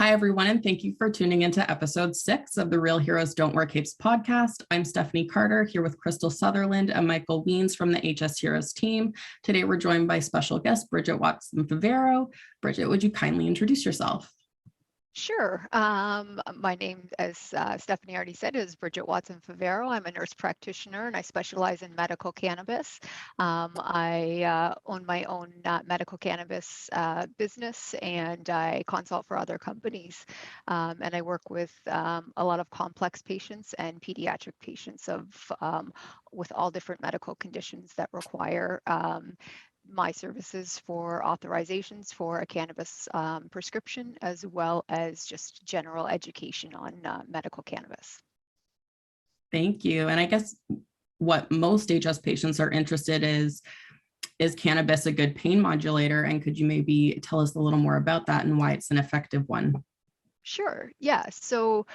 Hi, everyone, and thank you for tuning into episode 6 of the Real Heroes Don't Wear Capes podcast. I'm Stephanie Carter here with Crystal Sutherland and Michael Wiens from the HS Heroes team. Today, we're joined by special guest Bridget Watson-Favaro. Bridget, would you kindly introduce yourself? Sure. My name, as Stephanie already said, is Bridget Watson-Favaro. I'm a nurse practitioner and I specialize in medical cannabis. I own my own medical cannabis business, and I consult for other companies. And I work with a lot of complex patients and pediatric patients with all different medical conditions that require my services for authorizations for a cannabis prescription, as well as just general education on medical cannabis. Thank you. And I guess what most HS patients are interested is cannabis a good pain modulator? And could you maybe tell us a little more about that and why it's an effective one? Sure. Yeah. So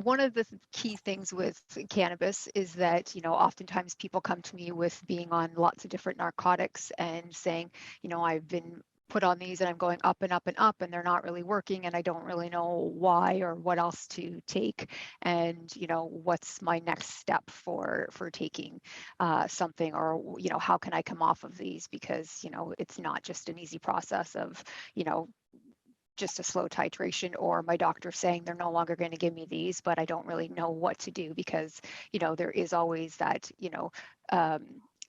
one of the key things with cannabis is that, oftentimes people come to me with being on lots of different narcotics and saying, I've been put on these and I'm going up and up and up and they're not really working and I don't really know why or what else to take, and what's my next step for taking something, or how can I come off of these, because it's not just an easy process of just a slow titration, or my doctor saying they're no longer going to give me these, but I don't really know what to do, because there is always that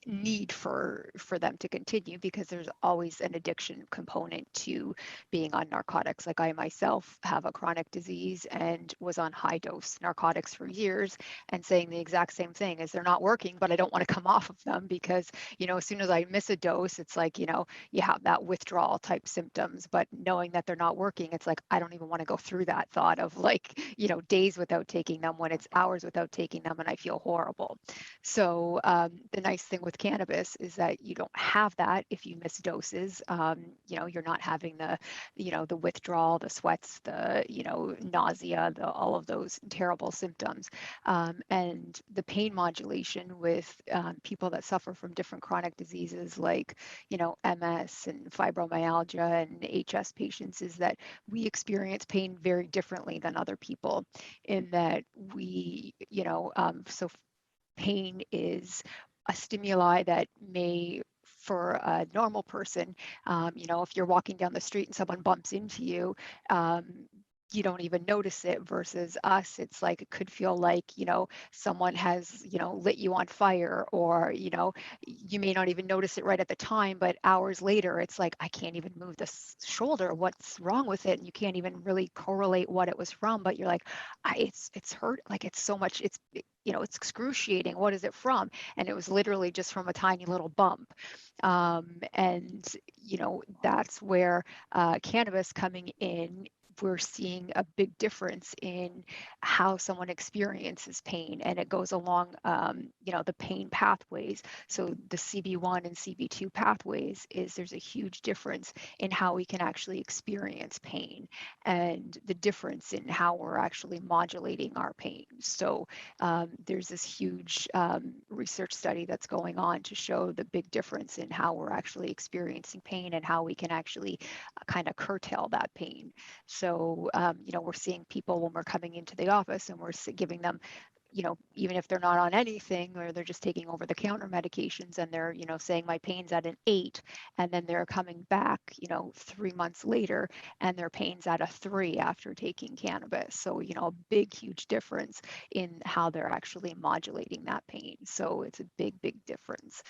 need for them to continue, because there's always an addiction component to being on narcotics. Like, I myself have a chronic disease and was on high dose narcotics for years, and saying the exact same thing is they're not working, but I don't want to come off of them, because as soon as I miss a dose, it's like you have that withdrawal type symptoms. But knowing that they're not working, it's like I don't even want to go through that thought of days without taking them, when it's hours without taking them and I feel horrible. So the nice thing with cannabis is that you don't have that if you miss doses. You're not having the withdrawal, the sweats, the nausea, all of those terrible symptoms, and the pain modulation with people that suffer from different chronic diseases like MS and fibromyalgia and HS patients, is that we experience pain very differently than other people, in that we so pain is a stimuli that may, for a normal person, if you're walking down the street and someone bumps into you, you don't even notice it. Versus us, it's like, it could feel like someone has lit you on fire, or you may not even notice it right at the time, but hours later it's like, I can't even move this shoulder, what's wrong with it? And you can't even really correlate what it was from, but you're like, it's hurt, like it's so much, it's excruciating, what is it from? And it was literally just from a tiny little bump. And that's where cannabis coming in, we're seeing a big difference in how someone experiences pain, and it goes along the pain pathways. So the CB1 and CB2 pathways, there's a huge difference in how we can actually experience pain, and the difference in how we're actually modulating our pain. So there's this huge research study that's going on to show the big difference in how we're actually experiencing pain, and how we can actually kind of curtail that pain. So, we're seeing people when we're coming into the office and we're giving them, even if they're not on anything, or they're just taking over-the-counter medications, and they're, saying my pain's at an 8, and then they're coming back, 3 months later, and their pain's at a 3 after taking cannabis. So, a big, huge difference in how they're actually modulating that pain. So it's a big, big difference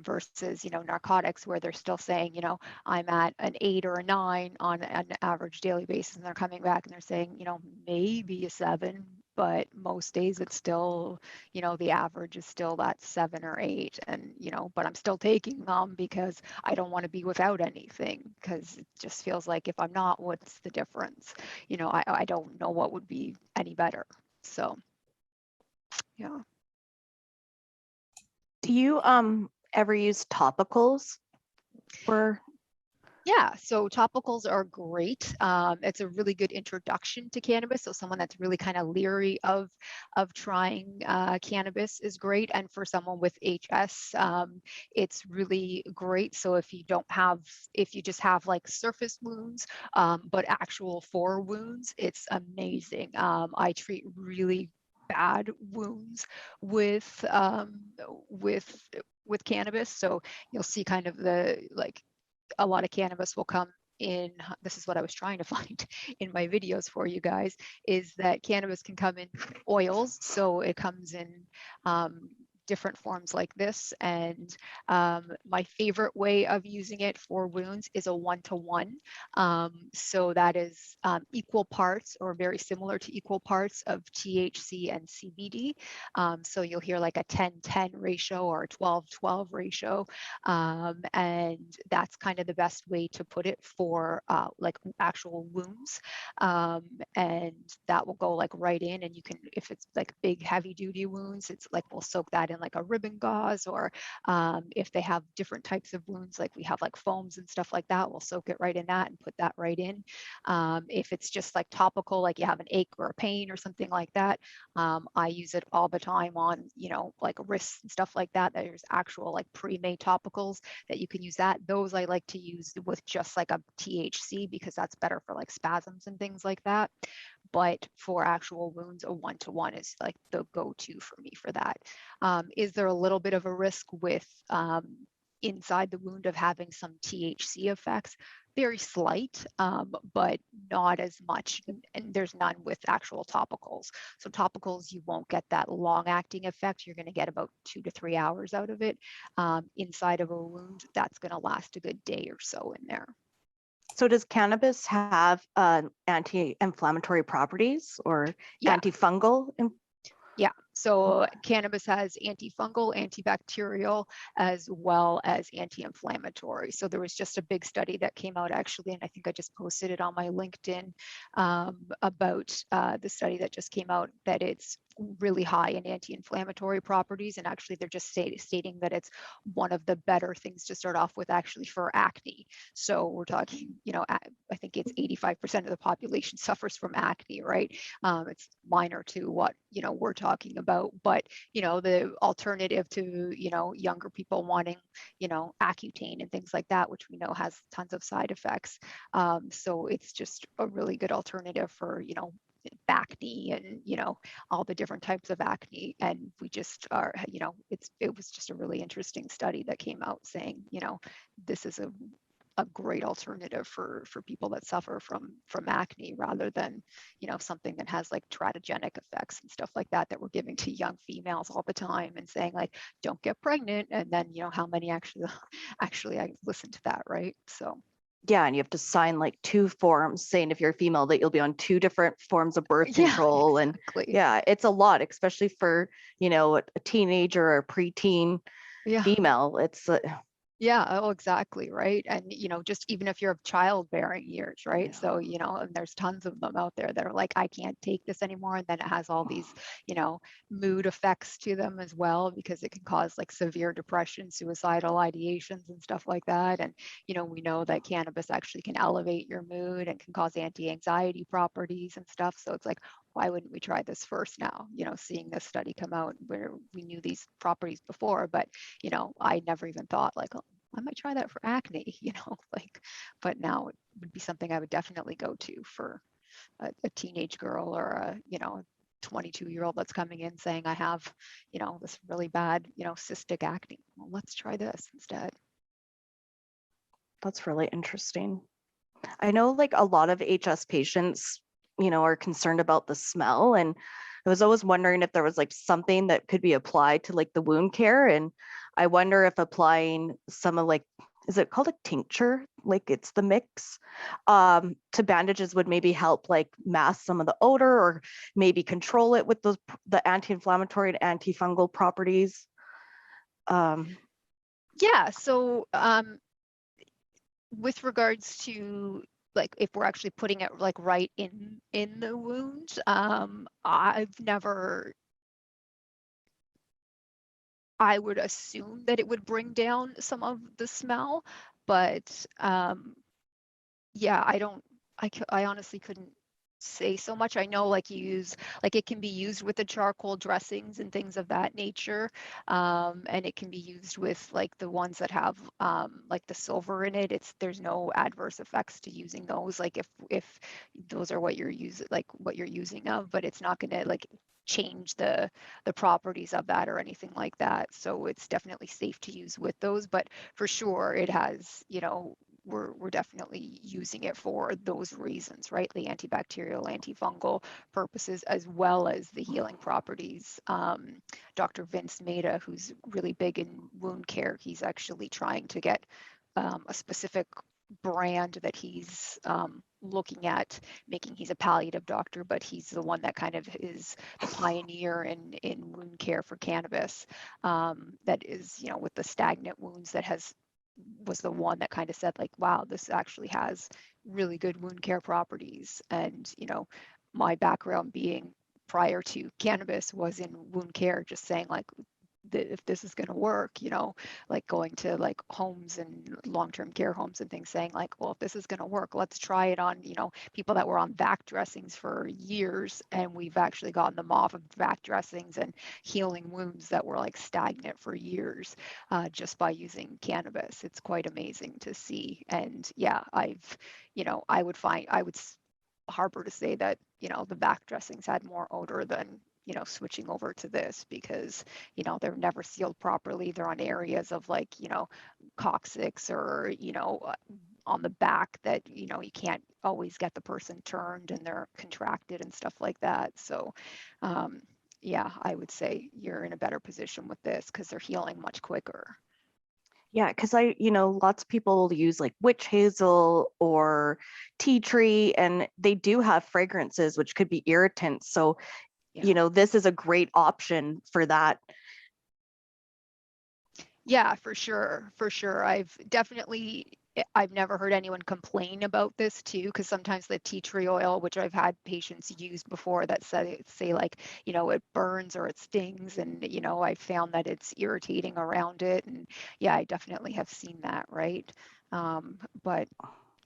versus, narcotics, where they're still saying, I'm at an 8 or a 9 on an average daily basis, and they're coming back and they're saying, maybe a 7. But most days it's still, the average is still that 7 or 8, and, but I'm still taking them because I don't want to be without anything, because it just feels like, if I'm not, what's the difference? I don't know what would be any better. So, yeah. Do you ever use topicals for Yeah, so topicals are great. It's a really good introduction to cannabis. So someone that's really kind of leery of trying cannabis is great. And for someone with HS, it's really great. So if you just have like surface wounds, but actual fore wounds, it's amazing. I treat really bad wounds with with cannabis. So you'll see kind of a lot of cannabis will come in. This is what I was trying to find in my videos for you guys, is that cannabis can come in oils. So it comes in different forms like this. And my favorite way of using it for wounds is a 1-to-1. So that is equal parts, or very similar to equal parts, of THC and CBD. So you'll hear like a 10-10 ratio or a 12-12 ratio. And that's kind of the best way to put it for like actual wounds. And that will go like right in, and you can, if it's like big heavy duty wounds, it's like we'll soak that in like a ribbon gauze, or if they have different types of wounds, like we have like foams and stuff like that, we'll soak it right in that and put that right in. If it's just like topical, like you have an ache or a pain or something like that, I use it all the time on, like wrists and stuff like that. There's actual like pre-made topicals that you can use. Those I like to use with just like a THC, because that's better for like spasms and things like that. But for actual wounds, a 1-to-1 is like the go-to for me for that. Is there a little bit of a risk with inside the wound of having some THC effects? Very slight, but not as much, and there's none with actual topicals. So topicals, you won't get that long-acting effect. You're going to get about 2 to 3 hours out of it. Inside of a wound, that's going to last a good day or so in there. So does cannabis have anti-inflammatory properties or antifungal? Yeah, so cannabis has antifungal, antibacterial, as well as anti-inflammatory. So there was just a big study that came out actually, and I think I just posted it on my LinkedIn about the study that just came out, that it's really high in anti-inflammatory properties. And actually they're just stating that it's one of the better things to start off with actually for acne. So we're talking, I think it's 85% of the population suffers from acne, right? It's minor to what, we're talking about, but, the alternative to, younger people wanting, Accutane and things like that, which we know has tons of side effects. So it's just a really good alternative for, acne and all the different types of acne. And we just are, it was just a really interesting study that came out saying, this is a great alternative for people that suffer from acne, rather than something that has like teratogenic effects and stuff like that we're giving to young females all the time and saying like, don't get pregnant. And then how many actually I listen to that, right? So yeah, and you have to sign like 2 forms saying if you're a female that you'll be on 2 different forms of birth control. Exactly. And yeah, it's a lot, especially for, a teenager or a preteen female. It's yeah, oh, exactly, right. And just even if you're of childbearing years, right? So and there's tons of them out there that are like, I can't take this anymore, and then it has all these mood effects to them as well, because it can cause like severe depression, suicidal ideations and stuff like that. And we know that cannabis actually can elevate your mood and can cause anti-anxiety properties and stuff. So it's like, why wouldn't we try this first now? Seeing this study come out where we knew these properties before, but I never even thought like, oh, I might try that for acne, but now it would be something I would definitely go to for a teenage girl, or a 22-year-old that's coming in saying, I have this really bad cystic acne. Well, let's try this instead. That's really interesting. I know like a lot of HS patients are concerned about the smell, and I was always wondering if there was like something that could be applied to like the wound care. And I wonder if applying some of like, is it called a tincture? Like it's the mix to bandages would maybe help like mask some of the odor, or maybe control it with the anti-inflammatory and antifungal properties. Yeah, so with regards to like if we're actually putting it like right in the wound, I would assume that it would bring down some of the smell, but Yeah, I honestly couldn't say so much. I know like you use, like it can be used with the charcoal dressings and things of that nature. And it can be used with like the ones that have like the silver in it. There's no adverse effects to using those. Like if those are what you're using of, but it's not gonna like change the properties of that or anything like that. So it's definitely safe to use with those, but for sure it has, we're definitely using it for those reasons, right? The antibacterial, antifungal purposes, as well as the healing properties. Dr. Vince Maida, who's really big in wound care, he's actually trying to get a specific brand that he's looking at making. He's a palliative doctor, but he's the one that kind of is the pioneer in wound care for cannabis. That is, with the stagnant wounds, was the one that kind of said like, wow, this actually has really good wound care properties. And my background being prior to cannabis was in wound care, just saying like, if this is going to work, like going to like homes and long-term care homes and things, saying like, well, if this is going to work, let's try it on, people that were on vac dressings for years, and we've actually gotten them off of vac dressings and healing wounds that were like stagnant for years, just by using cannabis. It's quite amazing to see. And yeah, I would harbor to say that, the vac dressings had more odor than switching over to this, because they're never sealed properly. They're on areas of like coccyx or on the back that you can't always get the person turned, and they're contracted and stuff like that. So yeah, I would say you're in a better position with this because they're healing much quicker. Yeah, because lots of people use like witch hazel or tea tree, and they do have fragrances which could be irritants. So, Yeah. this is a great option for that. Yeah, for sure. For sure. I've never heard anyone complain about this too, because sometimes the tea tree oil, which I've had patients use before, that say like, it burns or it stings, and I found that it's irritating around it. And yeah, I definitely have seen that, right? But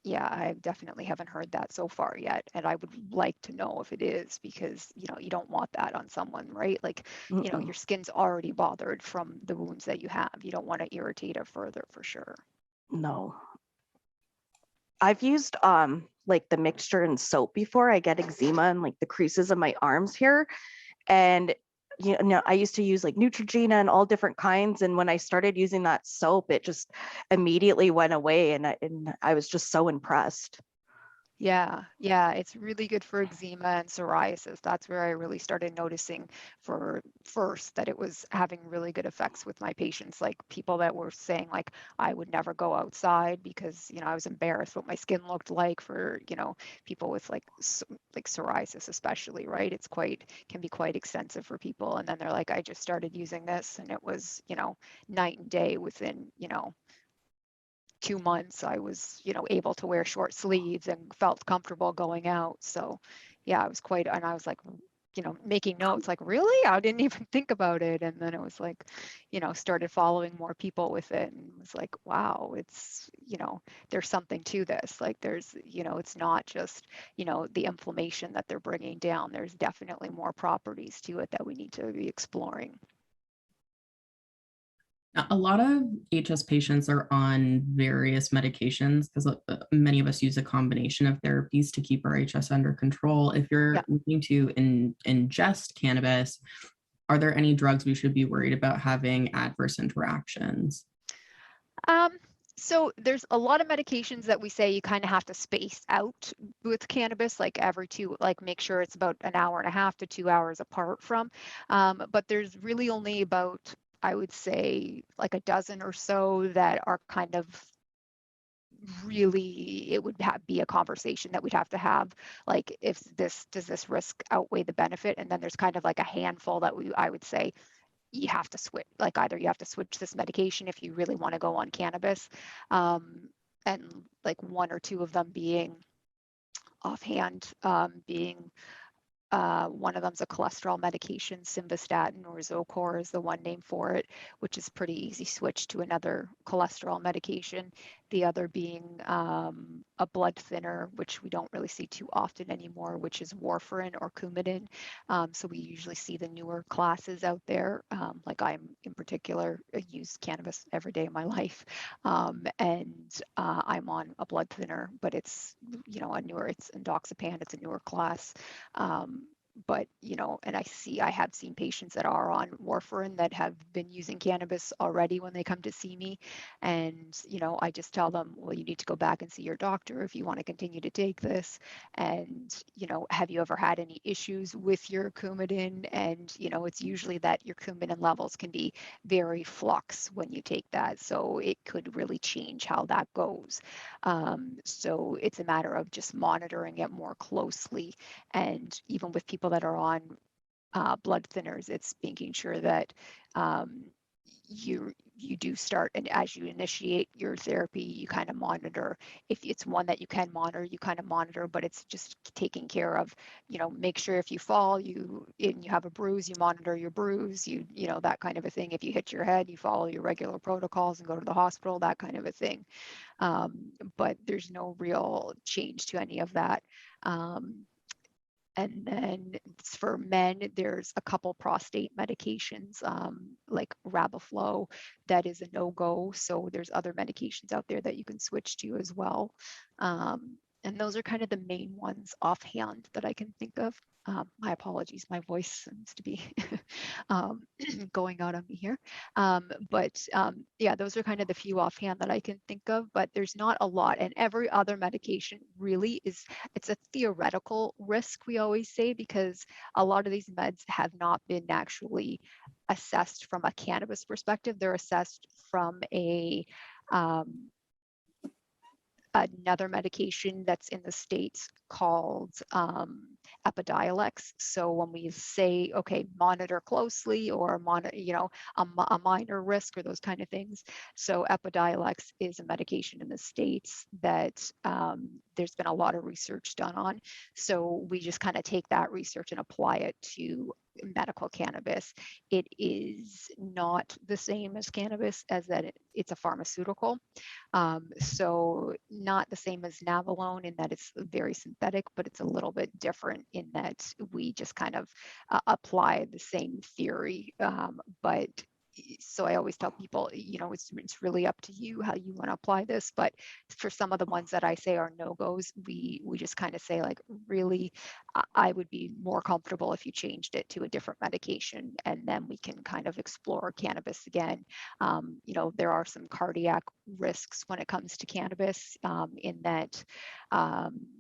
yeah, I definitely haven't heard that so far yet. And I would like to know if it is, because, you don't want that on someone, right? Like, Mm-mm. your skin's already bothered from the wounds that you have. You don't want to irritate it further, for sure. No. I've used like the mixture in soap before. I get eczema in like the creases of my arms here. And I used to use like Neutrogena and all different kinds. And when I started using that soap, it just immediately went away. And I was just so impressed. Yeah, it's really good for eczema and psoriasis. That's where I really started noticing for first that it was having really good effects with my patients, like people that were saying like I would never go outside because, I was embarrassed what my skin looked like, for, people with like like psoriasis especially, right? Can be quite extensive for people. And then they're like, I just started using this and it was, night and day. Within, 2 months, I was, able to wear short sleeves and felt comfortable going out. So yeah, and I was like, making notes like, really? I didn't even think about it. And then it was like, started following more people with it, and was like, wow, it's, there's something to this. Like there's, it's not just, the inflammation that they're bringing down. There's definitely more properties to it that we need to be exploring. Now, a lot of HS patients are on various medications because many of us use a combination of therapies to keep our HS under control. If you're Yeah. looking to ingest cannabis, are there any drugs we should be worried about having adverse interactions? So there's a lot of medications that we say you kind of have to space out with cannabis, like like make sure it's about an hour and a half to 2 hours apart from. But there's really only about, I would say, like a dozen or so that are kind of really, it would be a conversation that we'd have to have, like, does this risk outweigh the benefit? And then there's kind of like a handful that I would say you have to switch, like either you have to switch this medication if you really want to go on cannabis, and like one or two of them being offhand, being one of them's a cholesterol medication, simvastatin, or Zocor is the one name for it, which is pretty easy switch to another cholesterol medication. The other being a blood thinner, which we don't really see too often anymore, which is warfarin or Coumadin. So we usually see the newer classes out there. Like I'm in particular, I use cannabis every day of my life. And I'm on a blood thinner, but it's, you know, it's endoxapan, it's a newer class. But, you know, and I have seen patients that are on warfarin that have been using cannabis already when they come to see me. And, you know, I just tell them, well, you need to go back and see your doctor if you want to continue to take this. And, you know, have you ever had any issues with your Coumadin? And, you know, it's usually that your Coumadin levels can be very flux when you take that. So it could really change how that goes. So it's a matter of just monitoring it more closely. And even with people that are on blood thinners, it's making sure that you do start, and as you initiate your therapy, you kind of monitor. If it's one that you can monitor, you kind of monitor, but it's just taking care of, you know, make sure if you fall, you have a bruise, you monitor your bruise, you know, that kind of a thing. If you hit your head, you follow your regular protocols and go to the hospital, that kind of a thing. But there's no real change to any of that. And then for men, there's a couple prostate medications like Rabiflow that is a no-go. So there's other medications out there that you can switch to as well. And those are kind of the main ones offhand that I can think of. My apologies, my voice seems to be going out on me here. Yeah, those are kind of the few offhand that I can think of, but there's not a lot. And every other medication really it's a theoretical risk, we always say, because a lot of these meds have not been actually assessed from a cannabis perspective. They're assessed from another medication that's in the States called Epidiolex. So when we say, okay, monitor closely or you know, a minor risk or those kind of things. So Epidiolex is a medication in the States that there's been a lot of research done on. So we just kind of take that research and apply it to medical cannabis. It is not the same as cannabis, as that it's a pharmaceutical. So not the same as Navalone in that it's very synthetic, but it's a little bit different in that we just kind of apply the same theory. But so I always tell people, you know, it's really up to you how you want to apply this. But for some of the ones that I say are no-goes, we just kind of say, like, really, I would be more comfortable if you changed it to a different medication, and then we can kind of explore cannabis again. You know, there are some cardiac risks when it comes to cannabis, in that,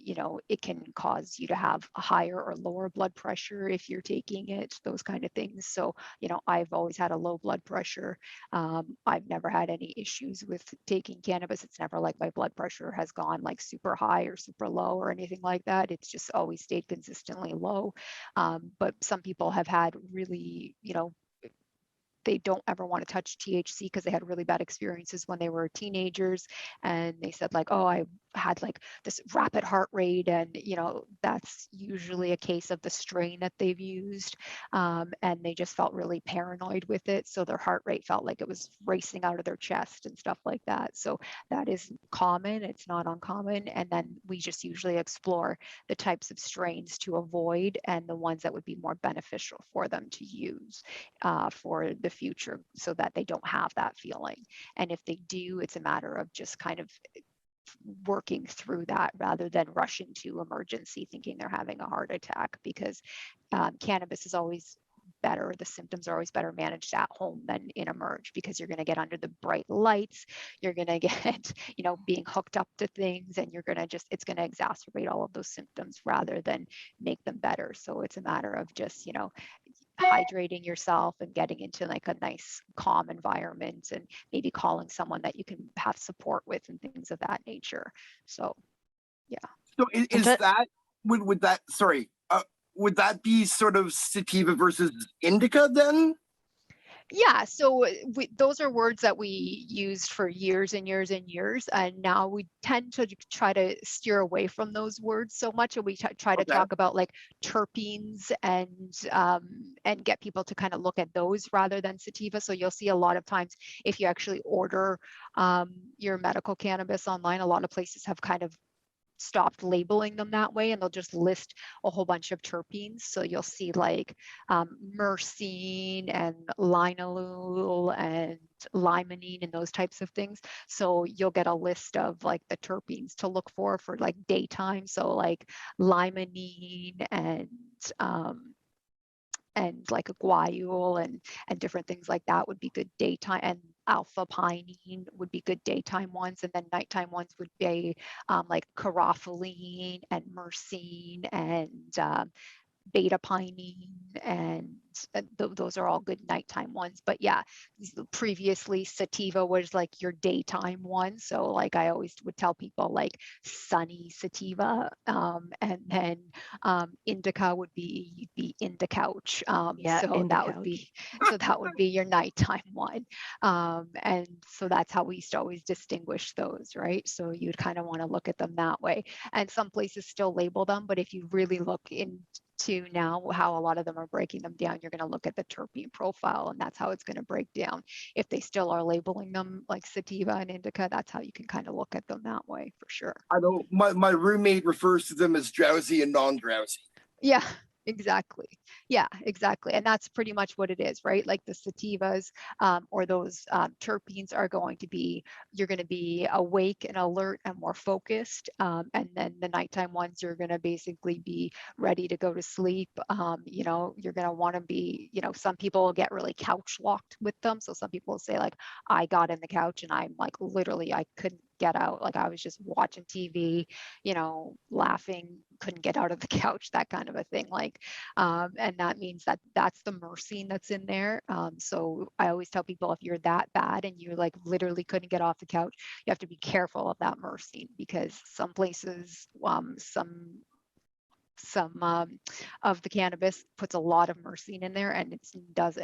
you know, it can cause you to have a higher or lower blood pressure if you're taking it, those kind of things. So, you know, I've always had a low blood pressure. I've never had any issues with taking cannabis. It's never like my blood pressure has gone like super high or super low or anything like that. It's just always stayed consistently low. But some people have had really, you know, they don't ever want to touch THC because they had really bad experiences when they were teenagers. And they said, like, oh, I had like this rapid heart rate. And, you know, that's usually a case of the strain that they've used. And they just felt really paranoid with it. So their heart rate felt like it was racing out of their chest and stuff like that. So that is common. It's not uncommon. And then we just usually explore the types of strains to avoid and the ones that would be more beneficial for them to use for the future, so that they don't have that feeling. And if they do, it's a matter of just kind of working through that rather than rushing to emergency thinking they're having a heart attack, because cannabis is always better, the symptoms are always better managed at home than in emerge, because you're going to get under the bright lights, you're going to get, you know, being hooked up to things, and you're going to just, it's going to exacerbate all of those symptoms rather than make them better. So it's a matter of just, you know, hydrating yourself and getting into like a nice calm environment, and maybe calling someone that you can have support with and things of that nature. So yeah. So is that, would that, sorry, would that be sort of sativa versus indica then? Yeah, so those are words that we used for years and years and years, and now we tend to try to steer away from those words so much, and we try to talk about like terpenes and get people to kind of look at those rather than sativa. So you'll see a lot of times if you actually order your medical cannabis online, a lot of places have kind of stopped labeling them that way, and they'll just list a whole bunch of terpenes. So you'll see like myrcene and linalool and limonene and those types of things. So you'll get a list of like the terpenes to look for like daytime. So like limonene and like a guaiol and different things like that would be good daytime, and alpha pinene would be good daytime ones, and then nighttime ones would be like carotene and myrcene and beta pinene, and those are all good nighttime ones. But yeah, previously sativa was like your daytime one. So like I always would tell people like sunny sativa, and then indica would be indicouch. Yeah, so indicouch. that would be your nighttime one. And so that's how we used to always distinguish those, right? So you'd kind of want to look at them that way. And some places still label them, but if you really look into now how a lot of them are breaking them down, you're going to look at the terpene profile, and that's how it's going to break down. If they still are labeling them like sativa and indica, that's how you can kind of look at them that way for sure. I know my roommate refers to them as drowsy and non-drowsy. Yeah, exactly. Yeah, exactly. And that's pretty much what it is, right? Like the sativas or those terpenes are going to be, you're going to be awake and alert and more focused. And then the nighttime ones, you're going to basically be ready to go to sleep. You know, you're going to want to be, you know, some people get really couch locked with them. So some people say like, I got in the couch and I'm like, literally, I couldn't get out. Like I was just watching TV, you know, laughing, couldn't get out of the couch, that kind of a thing. Like, and that means that that's the myrcene that's in there. So I always tell people if you're that bad and you like literally couldn't get off the couch, you have to be careful of that myrcene, because some places, some of the cannabis puts a lot of myrcene in there, and it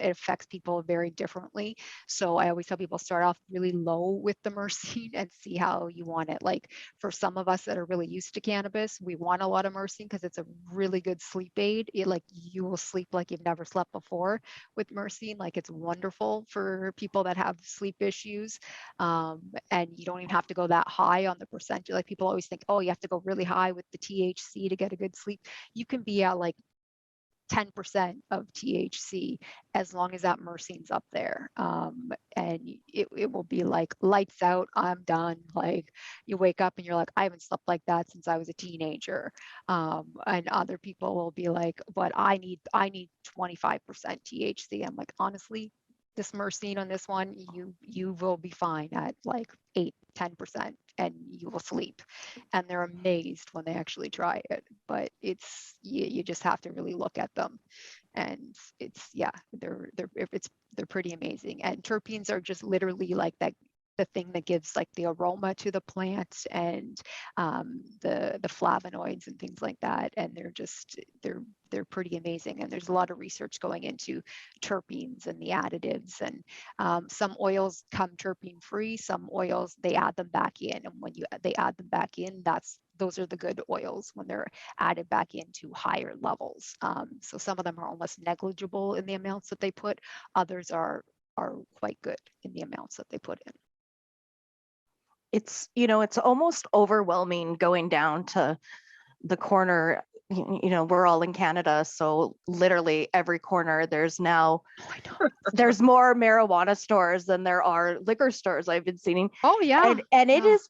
affects people very differently. So I always tell people start off really low with the myrcene and see how you want it. Like for some of us that are really used to cannabis, we want a lot of myrcene because it's a really good sleep aid. Like you will sleep like you've never slept before with myrcene. Like it's wonderful for people that have sleep issues, and you don't even have to go that high on the percentage. Like people always think, oh, you have to go really high with the THC to get a good sleep. You can be at like 10% of THC as long as that myrcene's up there, and it will be like lights out, I'm done. Like you wake up and you're like, I haven't slept like that since I was a teenager. And other people will be like, but I need 25% THC. I'm like, honestly, this myrcene on this one, you will be fine at like 8-10%, and you will sleep. And they're amazed when they actually try it. But it's you just have to really look at them, and it's they're pretty amazing. And terpenes are just literally like that, the thing that gives like the aroma to the plant, and the flavonoids and things like that. And they're pretty amazing. And there's a lot of research going into terpenes and the additives. And some oils come terpene free. Some oils, they add them back in. And when they add them back in, those are the good oils when they're added back into higher levels. So some of them are almost negligible in the amounts that they put. Others are quite good in the amounts that they put in. It's, it's almost overwhelming going down to the corner. We're all in Canada, so literally every corner there's now there's more marijuana stores than there are liquor stores I've been seeing. Oh yeah. And it is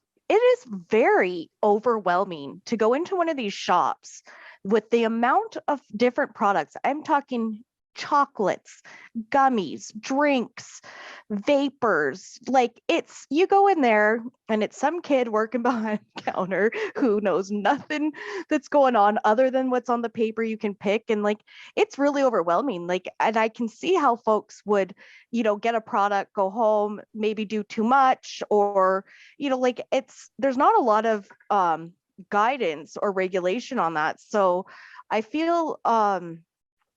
very overwhelming to go into one of these shops with the amount of different products. I'm talking chocolates, gummies, drinks, vapors. Like you go in there and it's some kid working behind the counter who knows nothing that's going on other than what's on the paper you can pick. And like, it's really overwhelming. Like, and I can see how folks would, get a product, go home, maybe do too much, or, like there's not a lot of guidance or regulation on that. So I feel,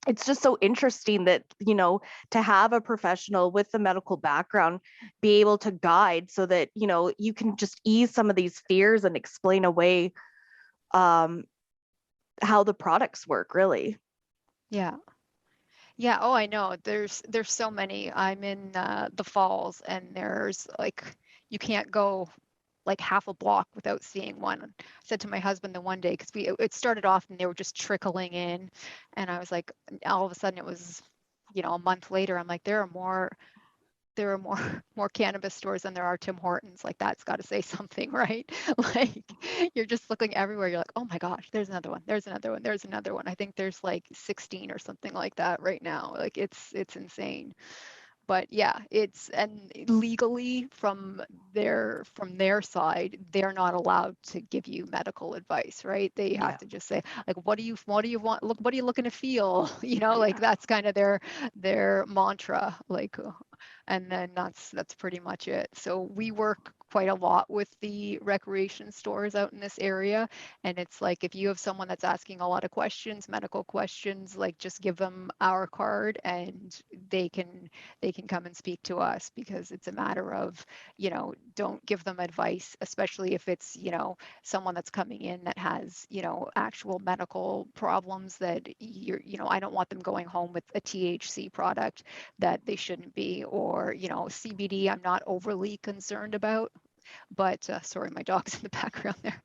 it's just so interesting that, you know, to have a professional with the medical background be able to guide so that, you know, you can just ease some of these fears and explain away how the products work, really. Yeah. Yeah. Oh, I know. There's so many. I'm in the Falls, and there's like you can't go like half a block without seeing one. I said to my husband the one day, because it started off and they were just trickling in, and I was like, all of a sudden it was, you know, a month later, I'm like, there are more more cannabis stores than there are Tim Hortons. Like that's got to say something, right? Like you're just looking everywhere. You're like, oh my gosh, there's another one. There's another one. There's another one. I think there's like 16 or something like that right now. Like it's insane. But yeah, and legally from their side, they're not allowed to give you medical advice, right? They have to just say like, what do you want? Look, what are you looking to feel? You know, like that's kind of their mantra. Like, and then that's pretty much it. So we work quite a lot with the recreation stores out in this area, and it's like if you have someone that's asking a lot of questions, medical questions, like just give them our card and they can come and speak to us, because it's a matter of, you know, don't give them advice, especially if it's, you know, someone that's coming in that has, you know, actual medical problems that you know, I don't want them going home with a THC product that they shouldn't be, or, you know, CBD I'm not overly concerned about. But sorry, my dog's in the background there.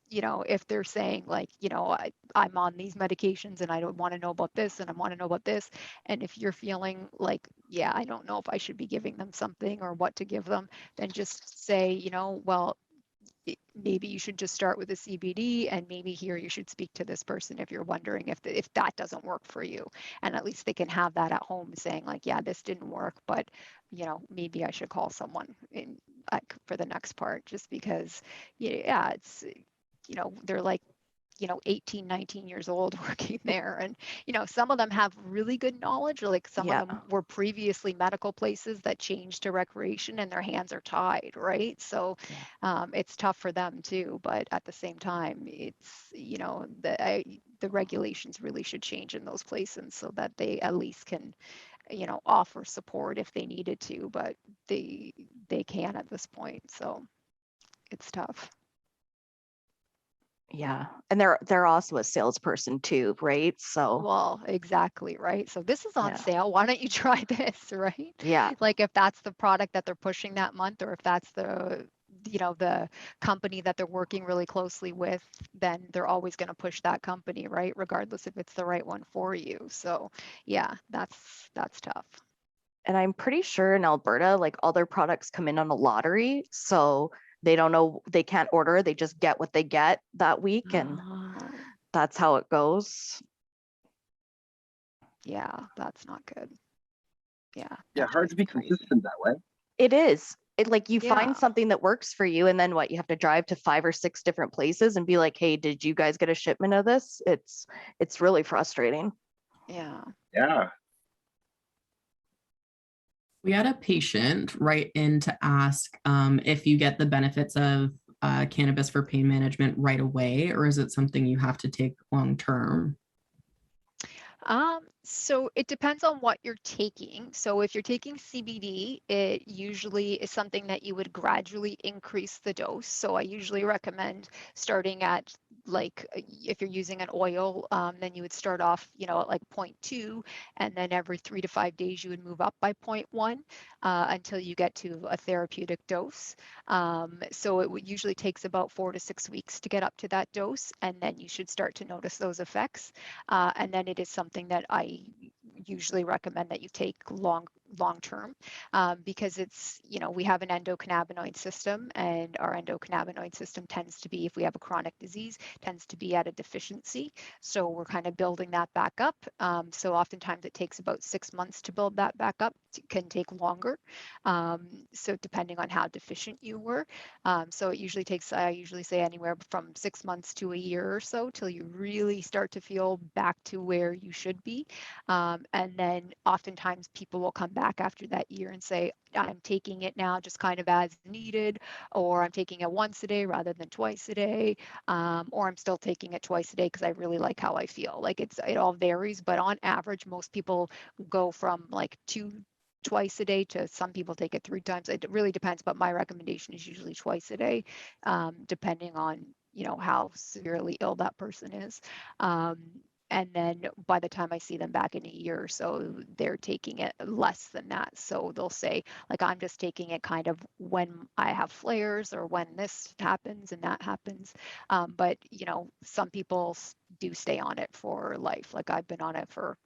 You know, if they're saying like, you know, I'm on these medications and I don't want to know about this and I want to know about this. And if you're feeling like, yeah, I don't know if I should be giving them something or what to give them, then just say, you know, well, maybe you should just start with a CBD, and maybe here you should speak to this person if you're wondering if that doesn't work for you. And at least they can have that at home saying like, yeah, this didn't work, but you know, maybe I should call someone in for the next part, just because, yeah, it's, you know, they're like, you know, 18, 19 years old working there. And, you know, some of them have really good knowledge, like some of them were previously medical places that changed to recreation and their hands are tied, right? So it's tough for them too. But at the same time, it's, you know, the regulations really should change in those places so that they at least can, you know, offer support if they needed to, but they can at this point. So it's tough. Yeah. And they're also a salesperson too, right? So well, exactly, right? So this is on sale. Why don't you try this, right? Yeah. Like if that's the product that they're pushing that month, or if that's the, you know, the company that they're working really closely with, then they're always going to push that company, right? Regardless if it's the right one for you. So yeah, that's tough. And I'm pretty sure in Alberta, like all their products come in on a lottery. So they don't know, they can't order, they just get what they get that week. And that's how it goes. Yeah, that's not good. Yeah. Yeah, hard to be consistent that way. It is. It like you find something that works for you, and then what, you have to drive to 5 or 6 different places and be like, hey, did you guys get a shipment of this? It's really frustrating. Yeah. Yeah. We had a patient write in to ask if you get the benefits of cannabis for pain management right away, or is it something you have to take long term? So it depends on what you're taking. So if you're taking CBD, it usually is something that you would gradually increase the dose. So I usually recommend starting at, like, if you're using an oil, then you would start off, you know, at like 0.2, and then every 3 to 5 days you would move up by 0.1 until you get to a therapeutic dose. So it usually takes about 4 to 6 weeks to get up to that dose, and then you should start to notice those effects. And then it is something that I usually recommend that you take long term, because it's, you know, we have an endocannabinoid system, and our endocannabinoid system tends to be, if we have a chronic disease, tends to be at a deficiency. So we're kind of building that back up. So oftentimes it takes about 6 months to build that back up. It can take longer. So depending on how deficient you were. So it usually takes, I usually say, anywhere from 6 months to a year or so till you really start to feel back to where you should be. And then oftentimes people will come back back after that year and say, I'm taking it now just kind of as needed, or I'm taking it once a day rather than twice a day, or I'm still taking it twice a day because I really like how I feel. Like it all varies, but on average, most people go from like twice a day to some people take it 3 times. It really depends, but my recommendation is usually twice a day, depending on, you know, how severely ill that person is. And then by the time I see them back in a year or so, they're taking it less than that. So they'll say, like, I'm just taking it kind of when I have flares or when this happens and that happens. But, you know, some people do stay on it for life. Like I've been on it for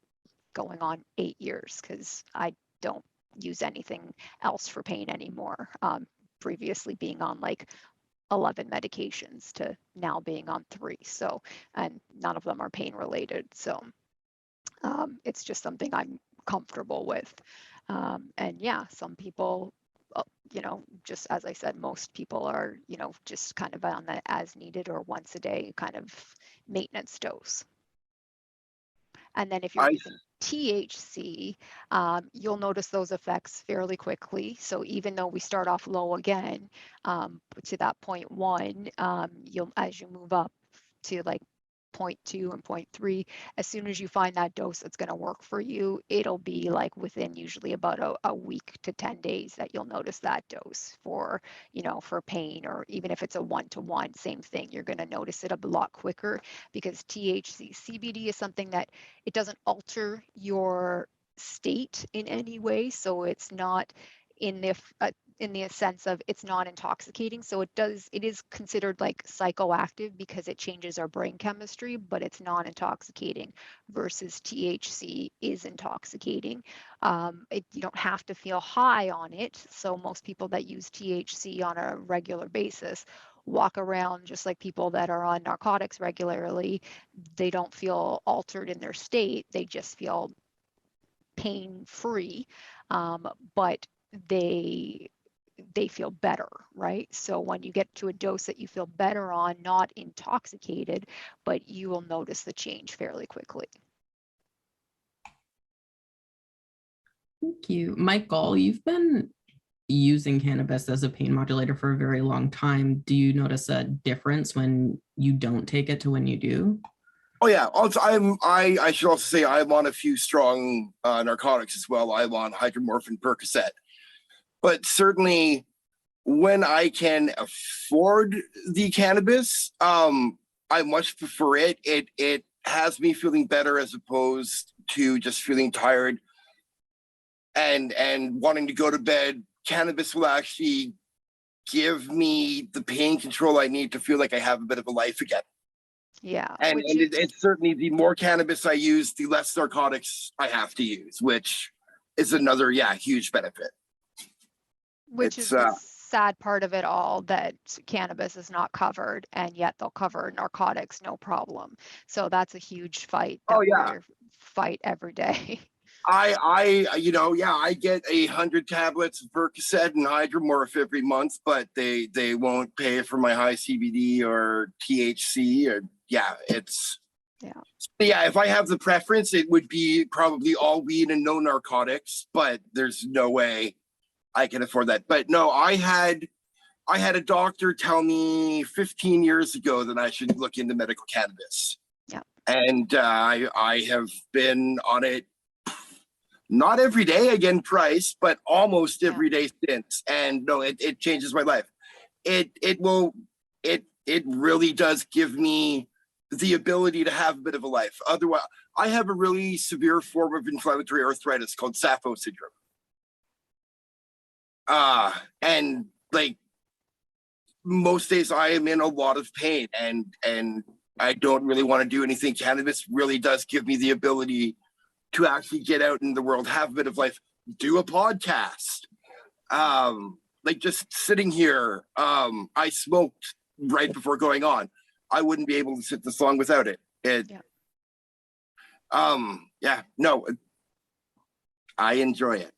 going on 8 years because I don't use anything else for pain anymore. Previously being on like 11 medications to now being on 3. So, and none of them are pain related. So it's just something I'm comfortable with. And yeah, some people, you know, just as I said, most people are, you know, just kind of on the as needed or once a day kind of maintenance dose. And then if you're using THC, you'll notice those effects fairly quickly. So even though we start off low again, to that 0.1, you'll, as you move up to like 0.2 and 0.3, as soon as you find that dose that's going to work for you, it'll be like within usually about a week to 10 days that you'll notice that dose for, you know, for pain, or even if it's a 1-to-1, same thing, you're going to notice it a lot quicker because THC, CBD is something that it doesn't alter your state in any way. So it's not in the sense of it's not intoxicating. So it is considered like psychoactive because it changes our brain chemistry, but it's not intoxicating, versus THC is intoxicating. You don't have to feel high on it. So most people that use THC on a regular basis walk around just like people that are on narcotics regularly. They don't feel altered in their state. They just feel pain-free, but they feel better, right? So when you get to a dose that you feel better on, not intoxicated, but you will notice the change fairly quickly. Thank you. Michael, you've been using cannabis as a pain modulator for a very long time. Do you notice a difference when you don't take it to when you do? Oh yeah. Also, I should also say I'm on a few strong narcotics as well. I'm on hydromorphine, Percocet, but certainly when I can afford the cannabis, I much prefer it. It has me feeling better as opposed to just feeling tired and wanting to go to bed. Cannabis will actually give me the pain control I need to feel like I have a bit of a life again. Yeah. And it's certainly the more cannabis I use, the less narcotics I have to use, which is another, huge benefit. Which is the sad part of it all, that cannabis is not covered, and yet they'll cover narcotics no problem. So that's a huge fight that we fight every day. I get 100 tablets of Percocet and Hydromorph every month, but they won't pay for my high CBD or THC or if I have the preference, it would be probably all weed and no narcotics, but there's no way I can afford that. But no, I had a doctor tell me 15 years ago that I should look into medical cannabis. Yeah. And I have been on it, not every day, again, price, but almost every day since. And no, it changes my life. It really does give me the ability to have a bit of a life. Otherwise, I have a really severe form of inflammatory arthritis called Sappho syndrome. And like most days I am in a lot of pain and I don't really want to do anything. Cannabis really does give me the ability to actually get out in the world, have a bit of life, do a podcast. Like just sitting here, I smoked right before going on. I wouldn't be able to sit this long without it. I enjoy it.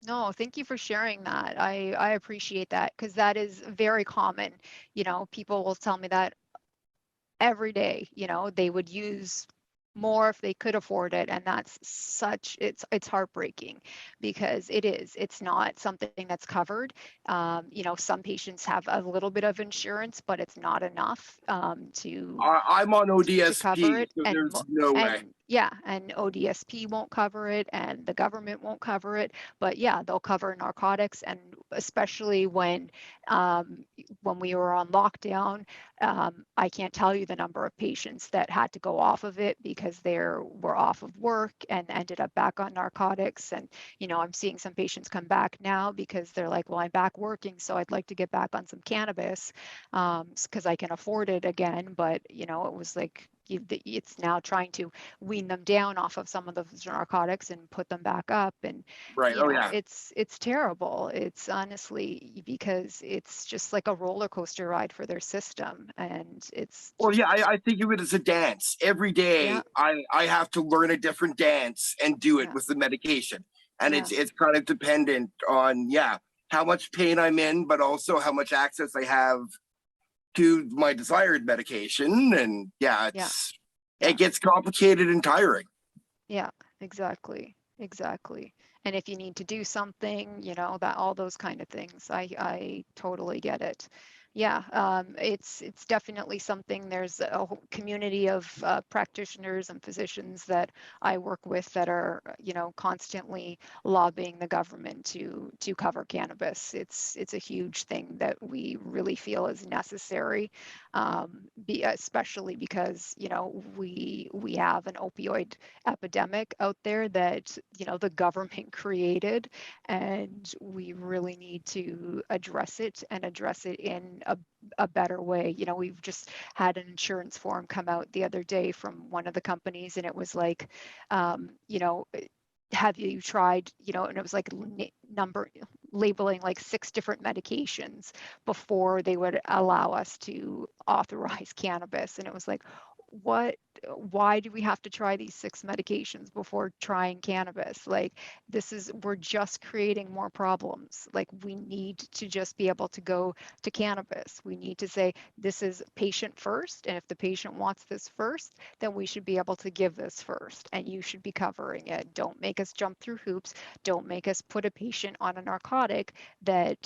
No, thank you for sharing that. I appreciate that, because that is very common. You know, people will tell me that every day, you know, they would use more if they could afford it. And that's it's heartbreaking, because it's not something that's covered. Some patients have a little bit of insurance, but it's not enough to I'm on cover ODSP, it. so there's no way. And ODSP won't cover it, and the government won't cover it. But yeah, they'll cover narcotics, and especially when we were on lockdown, I can't tell you the number of patients that had to go off of it because they were off of work and ended up back on narcotics. And I'm seeing some patients come back now because they're like, well, I'm back working, so I'd like to get back on some cannabis because I can afford it again. But it was like, it's now trying to wean them down off of some of those narcotics and put them back up. And Right. Oh yeah. it's terrible. It's honestly, because it's just like a roller coaster ride for their system. And it's Well, yeah, I think of it as a dance. Every day Yeah. I have to learn a different dance and do it with the medication. And Yeah. it's kind of dependent on, how much pain I'm in, but also how much access I have to my desired medication. And it gets complicated and tiring. Yeah, exactly. And if you need to do something, that all those kind of things, I totally get it. Yeah, it's definitely something. There's a whole community of practitioners and physicians that I work with that are, constantly lobbying the government to cover cannabis. It's a huge thing that we really feel is necessary, especially because we have an opioid epidemic out there that the government created, and we really need to address it in a better way. We've just had an insurance form come out the other day from one of the companies, and it was like, have you tried, and it was like labeling like 6 different medications before they would allow us to authorize cannabis. And it was like, why do we have to try these 6 medications before trying cannabis? Like, we're just creating more problems. Like, we need to just be able to go to cannabis. We need to say, this is patient first, and if the patient wants this first, then we should be able to give this first, and you should be covering it. Don't make us jump through hoops. Don't make us put a patient on a narcotic that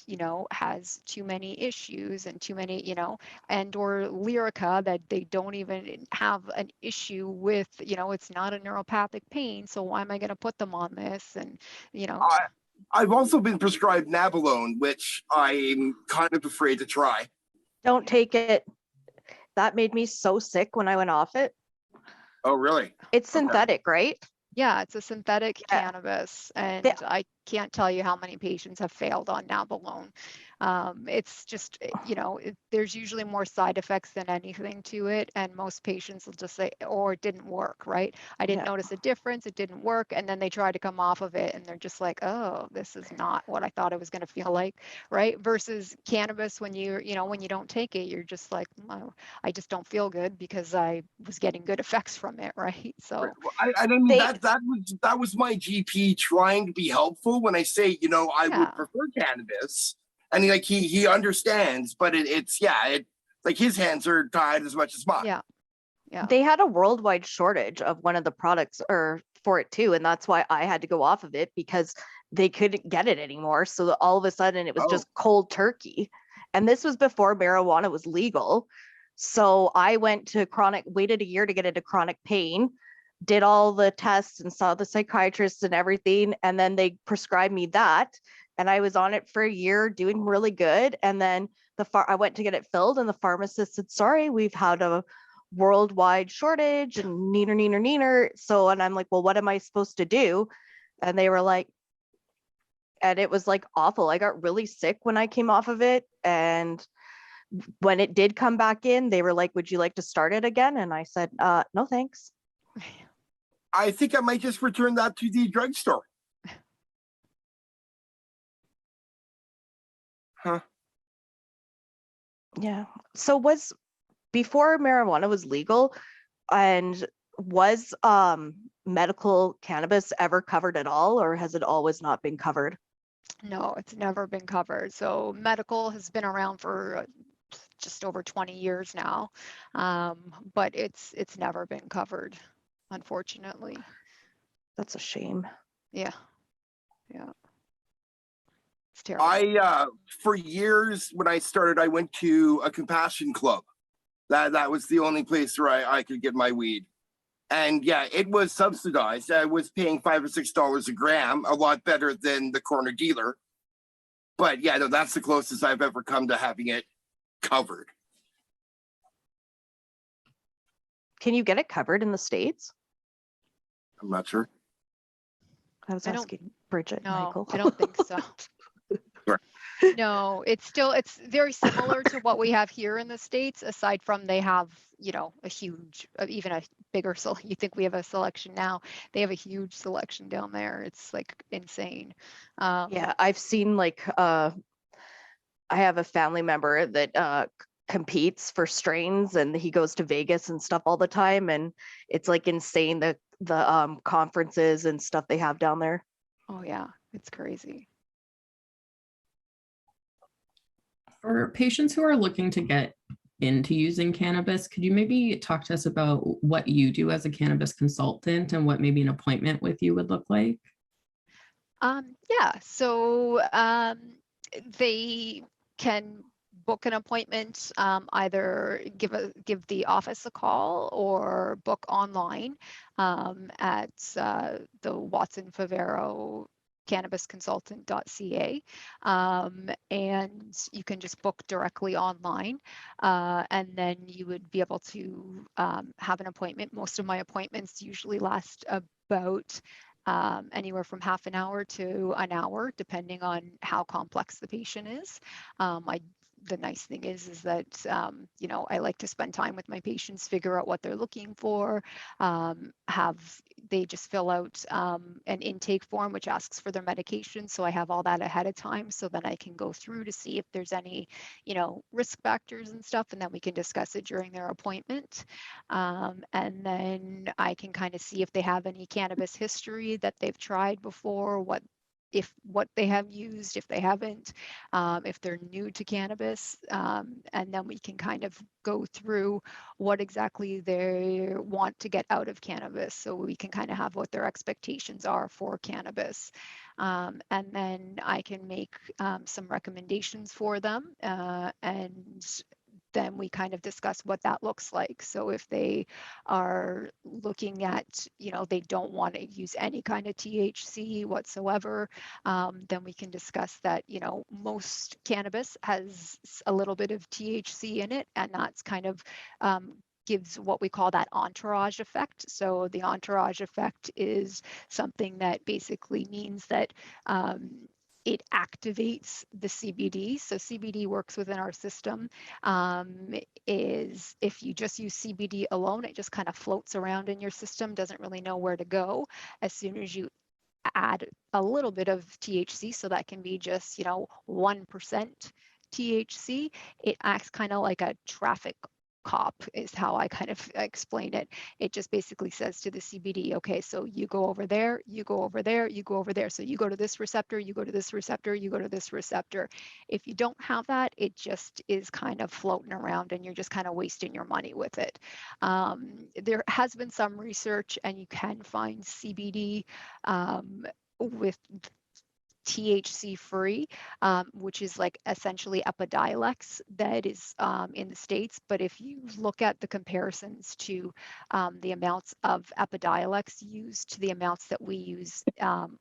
has too many issues and too many and or Lyrica that they don't even have an issue with. It's not a neuropathic pain, so why am I going to put them on this? And I've also been prescribed Nabilone, which I'm kind of afraid to try. Don't take it. That made me so sick when I went off it. Oh, really? It's synthetic, right? Yeah, it's a synthetic cannabis, and I can't tell you how many patients have failed on Nabilone. It's just, there's usually more side effects than anything to it, and most patients will just say, or it didn't work, right? I didn't notice a difference, it didn't work, and then they try to come off of it, and they're just like, oh, this is not what I thought it was going to feel like, right? Versus cannabis, when when you don't take it, you're just like, oh, I just don't feel good because I was getting good effects from it, right? So I mean, that was my GP trying to be helpful when I say, I would prefer cannabis. And he understands, but it's like his hands are tied as much as mine. Yeah. They had a worldwide shortage of one of the products or for it too. And that's why I had to go off of it, because they couldn't get it anymore. So all of a sudden it was just cold turkey. And this was before marijuana was legal. So I waited a year to get into chronic pain, did all the tests and saw the psychiatrist and everything. And then they prescribed me that. And I was on it for a year doing really good. And then I went to get it filled, and the pharmacist said, sorry, we've had a worldwide shortage and neener. So, and I'm like, well, what am I supposed to do? And they were like, and it was like awful. I got really sick when I came off of it. And when it did come back in, they were like, would you like to start it again? And I said, no, thanks. I think I might just return that to the drugstore. Huh. Yeah. So before marijuana was legal, and was medical cannabis ever covered at all, or has it always not been covered? No, it's never been covered. So medical has been around for just over 20 years now, but it's never been covered. unfortunately. That's a shame. Yeah. It's terrible. For years when I started, I went to a compassion club. That was the only place where I could get my weed. And yeah, it was subsidized. I was paying $5 or $6 a gram, a lot better than the corner dealer. But yeah, no, that's the closest I've ever come to having it covered. Can you get it covered in the States? I'm not sure. I was asking Bridget, No, Michael. I don't think so. Sure. No, it's very similar to what we have here in the States, aside from they have, a huge, even a bigger, you think we have a selection now, they have a huge selection down there. It's like insane. Yeah, I've seen like, I have a family member that competes for strains, and he goes to Vegas and stuff all the time. And it's like insane, the conferences and stuff they have down there. Oh yeah, it's crazy. For patients who are looking to get into using cannabis, could you maybe talk to us about what you do as a cannabis consultant and what maybe an appointment with you would look like? Yeah, so they can book an appointment, either give the office a call or book online at the Watson-Favaro cannabisconsultant.ca, and you can just book directly online, and then you would be able to have an appointment. Most of my appointments usually last about anywhere from half an hour to an hour, depending on how complex the patient is. The nice thing is that, I like to spend time with my patients, figure out what they're looking for, they just fill out an intake form, which asks for their medication. So I have all that ahead of time. So then I can go through to see if there's any, risk factors and stuff, and then we can discuss it during their appointment. And then I can kind of see if they have any cannabis history that they've tried before, what they have used, if they haven't, if they're new to cannabis, and then we can kind of go through what exactly they want to get out of cannabis, so we can kind of have what their expectations are for cannabis. And then I can make some recommendations for them, and then we kind of discuss what that looks like. So if they are looking at, they don't want to use any kind of THC whatsoever, then we can discuss that, most cannabis has a little bit of THC in it, and that's kind of gives what we call that entourage effect. So the entourage effect is something that basically means that it activates the CBD. So CBD works within our system. Is if you just use CBD alone, it just kind of floats around in your system, doesn't really know where to go. As soon as you add a little bit of THC, so that can be just, 1% THC, it acts kind of like a traffic cop, is how I kind of explain it. It just basically says to the CBD, okay, so you go over there, you go over there, you go over there. So you go to this receptor, you go to this receptor, you go to this receptor. If you don't have that, it just is kind of floating around and you're just kind of wasting your money with it. There has been some research, and you can find CBD with THC free, which is like essentially Epidiolex that is in the States. But if you look at the comparisons to the amounts of Epidiolex used to the amounts that we use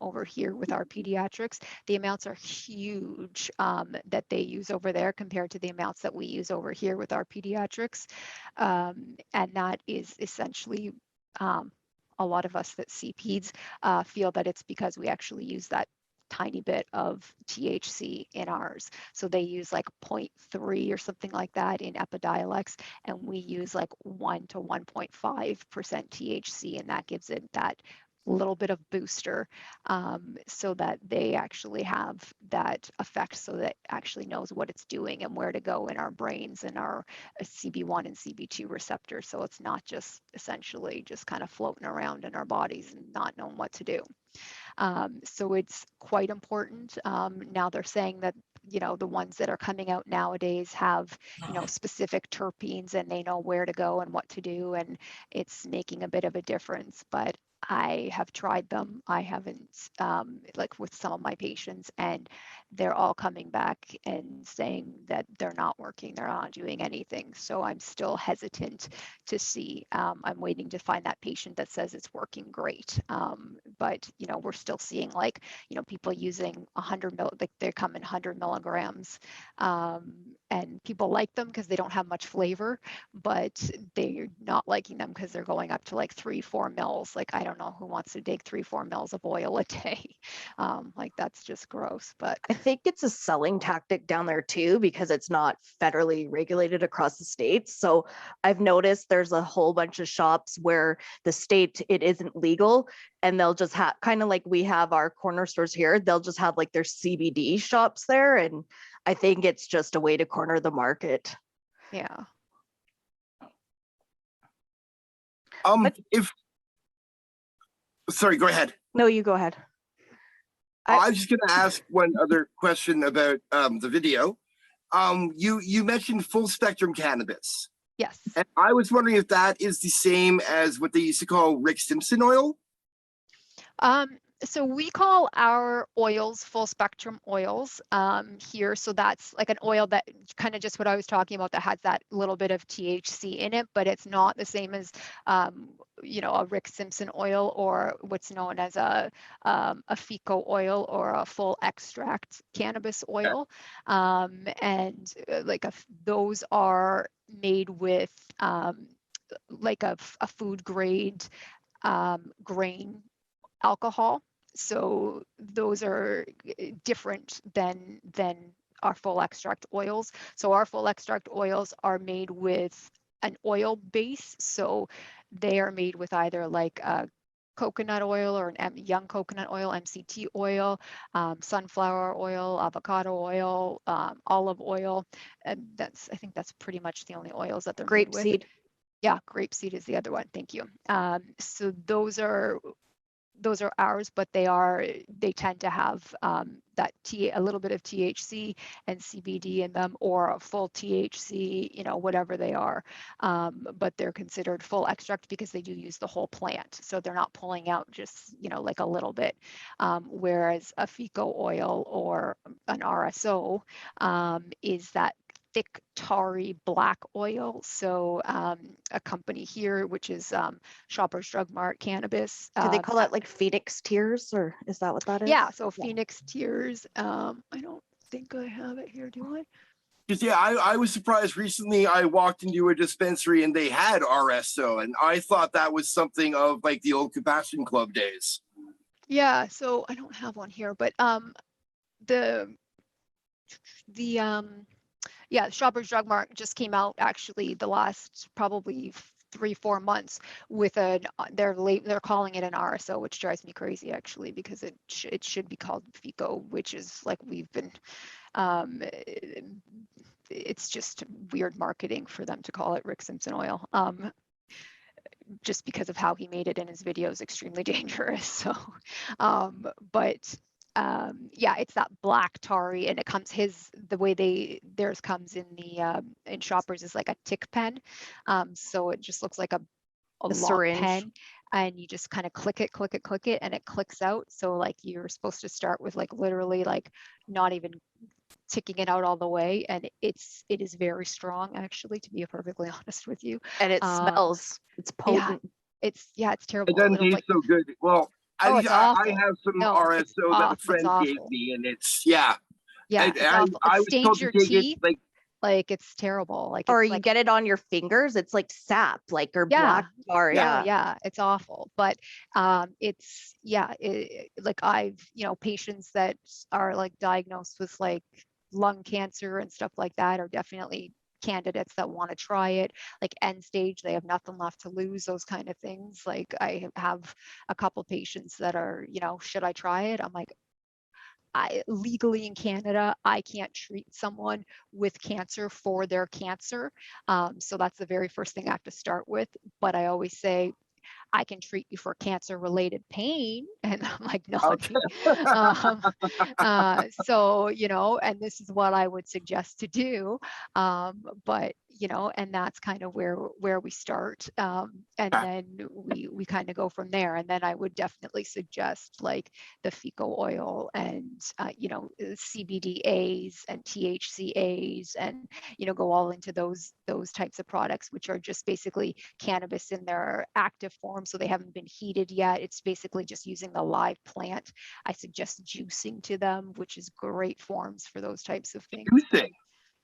over here with our pediatrics, the amounts are huge that they use over there compared to the amounts that we use over here with our pediatrics. And that is essentially a lot of us that see peds feel that it's because we actually use that tiny bit of THC in ours. So they use like 0.3 or something like that in Epidiolex, and we use like 1 to 1.5% THC, and that gives it that little bit of booster, so that they actually have that effect, so that it actually knows what it's doing and where to go in our brains and our CB1 and CB2 receptors. So it's not just essentially just kind of floating around in our bodies and not knowing what to do. So it's quite important. Now they're saying that you know, the ones that are coming out nowadays have, you know, specific terpenes and they know where to go and what to do, and it's making a bit of a difference. But I have tried them. I haven't, like with some of my patients, and they're all coming back and saying that they're not working, they're not doing anything. So I'm still hesitant to see. I'm waiting to find that patient that says it's working great. But, you know, we're still seeing, like, you know, people using 100 like they come in 100 milligrams, and people like them because they don't have much flavor, but they're not liking them because they're going up to like 3-4 mils. Like, I don't know who wants to take 3-4 mils of oil a day. Like, that's just gross. But I think it's a selling tactic down there too, because it's not federally regulated across the states. So I've noticed there's a whole bunch of shops where the state, it isn't legal, and they'll just have, kind of like we have our corner stores here, they'll just have like their CBD shops there. And I think it's just a way to corner the market. yeah. Sorry, go ahead. No, you go ahead. I was just going to ask one other question about the video. You mentioned full spectrum cannabis. Yes. And I was wondering if that is the same as what they used to call Rick Simpson oil. So we call our oils full spectrum oils here. So that's like an oil that kind of just what I was talking about, that has that little bit of THC in it, but it's not the same as, you know, a Rick Simpson oil or what's known as a FICO oil or a full extract cannabis oil. And like those are made with like a food grade grain alcohol. So those are different than our full extract oils. So our full extract oils are made with an oil base. So they are made with either like a coconut oil or an young coconut oil, MCT oil, sunflower oil, avocado oil, olive oil. And I think that's pretty much the only oils that they're made with. Grapeseed. Yeah, grapeseed is the other one. Thank you. So those are ours, but they tend to have that a little bit of THC and CBD in them, or a full THC, you know, whatever they are. But they're considered full extract because they do use the whole plant. So they're not pulling out just, you know, like a little bit. Whereas a FICO oil or an RSO is that thick, tarry black oil. So a company here, which is Shoppers Drug Mart Cannabis. Do they call that like Phoenix Tears, or is that what that is? Yeah, so Phoenix Tears. I don't think I have it here, do I? Because yeah, I was surprised recently. I walked into a dispensary and they had RSO, and I thought that was something of like the old Compassion Club days. Yeah, so I don't have one here, but yeah, Shoppers Drug Mart just came out actually the last probably 3-4 months with they're calling it an RSO, which drives me crazy actually, because it should be called FICO, which is like we've been it's just weird marketing for them to call it Rick Simpson oil. Just because of how he made it in his videos, extremely dangerous. So but yeah, it's that black tarry, and it comes the way theirs comes in the in Shoppers is like a tick pen. So it just looks like a long syringe pen, and you just kind of click it, and it clicks out. So like you're supposed to start with like literally like not even ticking it out all the way, and it is very strong actually, to be perfectly honest with you. And it smells. It's potent. Yeah, it's terrible. It doesn't taste so good. Well, I have some RSO that a friend gave me, and it's I was told to take it like it's terrible. Like, or it's you like, get it on your fingers, it's like sap, like, or black tar. Yeah, it's awful. But it's like I've, you know, patients that are like diagnosed with like lung cancer and stuff like that are definitely candidates that want to try it. Like end stage, they have nothing left to lose, those kind of things. Like I have a couple patients that are, you know, should I try it? I'm like, legally in Canada, I can't treat someone with cancer for their cancer. So that's the very first thing I have to start with. But I always say, I can treat you for cancer related pain. And I'm like, no, Okay. so, and this is what I would suggest to do. But, and that's kind of where we start. And then we kind of go from there. And then I would definitely suggest like the fecal oil and, CBDAs and THCAs and, go all into those types of products, which are just basically cannabis in their active form. So they haven't been heated yet. It's basically just using the live plant. I suggest juicing to them, which is great forms for those types of things. Juicing.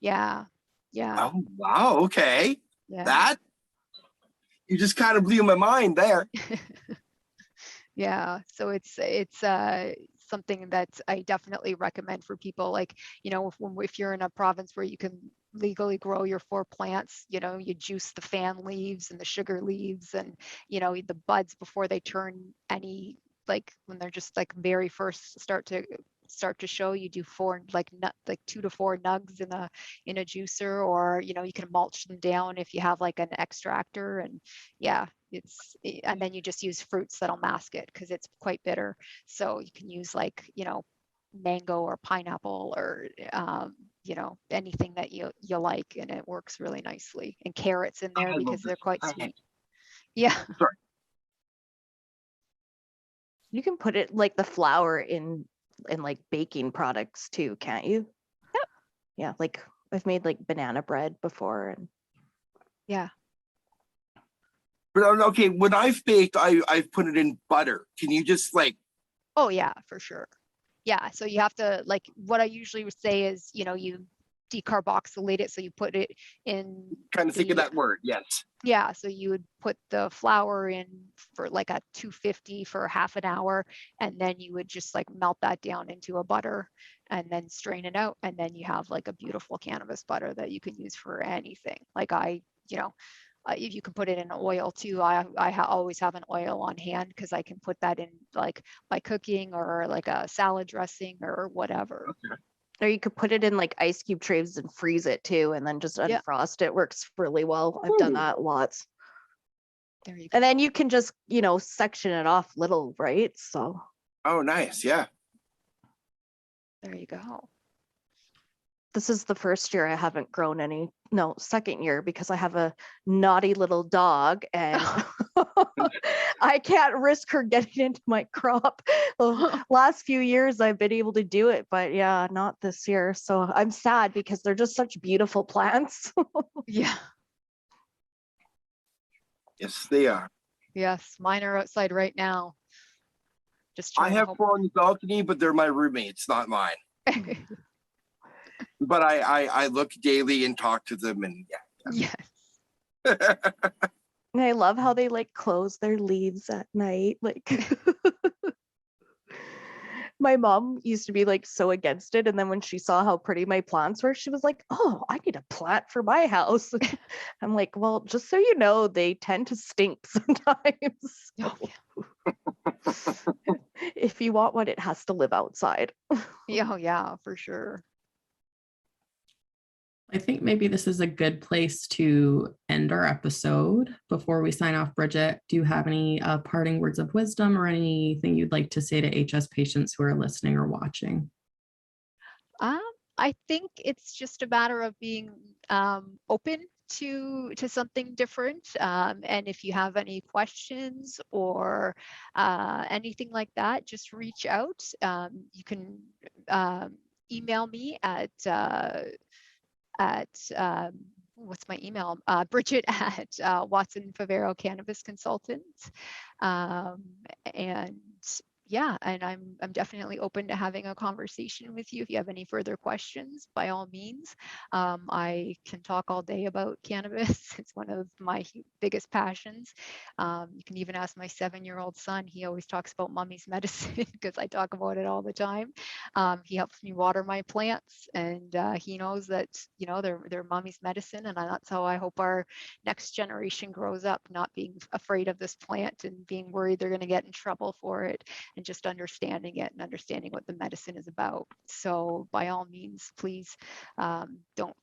Yeah. Yeah. Oh, wow. Okay. Yeah. That, you just kind of blew my mind there. Yeah. So it's something that I definitely recommend for people. Like, if you're in a province where you can legally grow your 4 plants, you juice the fan leaves and the sugar leaves and, the buds before they turn any, like when they're just like very first start to show, you do 2 to 4 nugs in a juicer, or, you can mulch them down if you have like an extractor. And yeah, and then you just use fruits that'll mask it because it's quite bitter. So you can use like, mango or pineapple or, anything that you like, and it works really nicely. And carrots in there because they're quite sweet. Yeah. Sorry. You can put it like the flour in like baking products too, can't you? Yep. Yeah, like I've made like banana bread before. And yeah. But okay, when I've baked, I've put it in butter. Can you just like? Oh yeah, for sure. Yeah, so you have to, like, what I usually would say is, you decarboxylate it. So you put it in. Trying to think of that word. Yes. Yeah, so you would put the flour in for like a 250 for half an hour, and then you would just like melt that down into a butter and then strain it out. And then you have like a beautiful cannabis butter that you can use for anything. Like if you can put it in oil too, I always have an oil on hand because I can put that in like by cooking or like a salad dressing or whatever. Okay. or you could put it in like ice cube trays and freeze it too, and then just unfrost it. Works really well. I've done that lots. There you go. And then you can just, section it off little, right? So. Oh, nice. Yeah. There you go. This is the first year I haven't grown any, no, second year, because I have a naughty little dog and I can't risk her getting into my crop. The last few years I've been able to do it, but yeah, not this year. So I'm sad because they're just such beautiful plants. Yeah. Yes, they are. Yes, mine are outside right now. Just I trying to have hope- 4 on the balcony, but they're my roommates, not mine. But I look daily and talk to them, and yeah. Yes. And I love how they like close their leaves at night. Like my mom used to be like so against it. And then when she saw how pretty my plants were, she was like, oh, I need a plant for my house. I'm like, well, just so you know, they tend to stink sometimes. Oh, If you want one, it has to live outside. yeah. Oh, yeah, for sure. I think maybe this is a good place to end our episode. Before we sign off, Bridget, do you have any parting words of wisdom or anything you'd like to say to HS patients who are listening or watching? I think it's just a matter of being open to something different. And if you have any questions or anything like that, just reach out. You can email me at what's my email? Bridget at Watson-Favaro Cannabis Consultant. And yeah, and I'm definitely open to having a conversation with you. If you have any further questions, by all means. I can talk all day about cannabis. It's one of my biggest passions. You can even ask my 7-year-old son. He always talks about mommy's medicine because I talk about it all the time. He helps me water my plants, and he knows that, you know, they're mommy's medicine, and that's how I hope our next generation grows up, not being afraid of this plant and being worried they're going to get in trouble for it, and just understanding it and understanding what the medicine is about. So by all means, please don't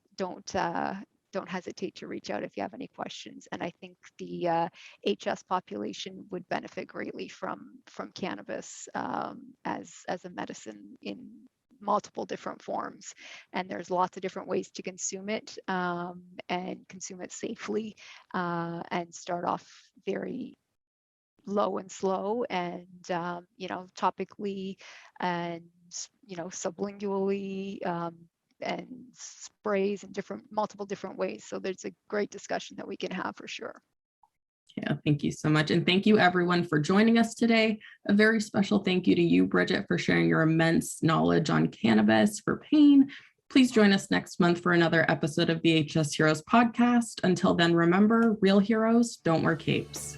don't hesitate to reach out if you have any questions. And I think the HS population would benefit greatly from cannabis as a medicine in multiple different forms. And there's lots of different ways to consume it and consume it safely and start off very low and slow and, topically and, sublingually and sprays in multiple different ways. So there's a great discussion that we can have for sure. Yeah, thank you so much. And thank you everyone for joining us today. A very special thank you to you, Bridget, for sharing your immense knowledge on cannabis for pain. Please join us next month for another episode of the HS Heroes podcast. Until then, remember, real heroes don't wear capes.